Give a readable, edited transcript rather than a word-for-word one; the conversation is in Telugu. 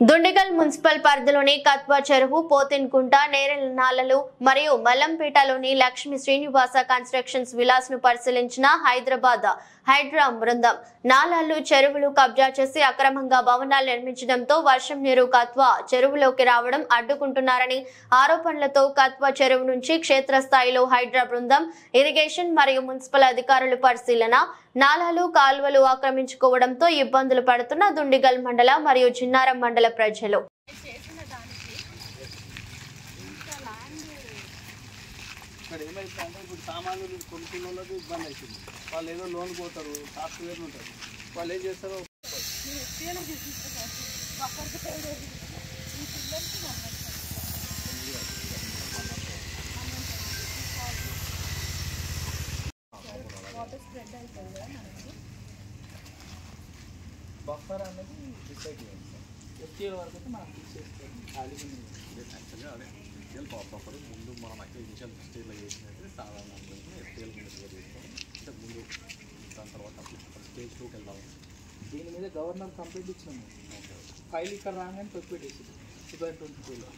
దుండిగల్ మున్సిపల్ పరిధిలోని కత్వా చెరువు, పోతిన్కుంట, నేరెల నాలలు మరియు మల్లంపేటలోని లక్ష్మీ శ్రీనివాస కన్స్ట్రక్షన్స్ విలాస్ ను పరిశీలించిన హైదరాబాద్ హైడ్రా బృందం నాలాలు, చెరువులు కబ్జా చేసి అక్రమంగా భవనాలు నిర్మించడంతో వర్షం నీరు కత్వా చెరువులోకి రావడం అడ్డుకుంటున్నారని ఆరోపణలతో కత్వా చెరువు నుంచి క్షేత్రస్థాయిలో హైడ్రా బృందం, ఇరిగేషన్ మరియు మున్సిపల్ అధికారులు పరిశీలన, నాలాలు, కాల్వలు ఆక్రమించుకోవడంతో ఇబ్బందులు పడుతున్న దుండిగల్ మండల మరియు చిన్నారం మండల ప్రజలు సామాన్యులు కొనుక్కున్నోళ్ళకి ఇబ్బంది అవుతుంది. వాళ్ళు ఏదో లోన్ పోతారు, సాఫ్ట్వేర్ ఉంటారు, వాళ్ళు ఏం చేస్తారో బఫర్ అనేది డిసైడ్ చేయాలి. ఎఫ్టీఎల్ వరకు అయితే మనం తీసేస్తాం. ఖాళీగా యాక్చువల్గా అదే ఎఫ్టీఎల్ బఫర్ ముందు మనం అయితే ఇనిషియల్ స్టేజ్లో చేసినట్టు సాధారణ ఎఫ్టీఎల్ ముందు చేస్తాం. అంటే ముందు దాని తర్వాత స్టేజ్ 2కి వెళ్దాం. దీని మీద గవర్నర్ కంప్లైంట్ ఇచ్చినాము. ఫైల్ ఇక్కడ రాగానే పెట్టేసి 2022లో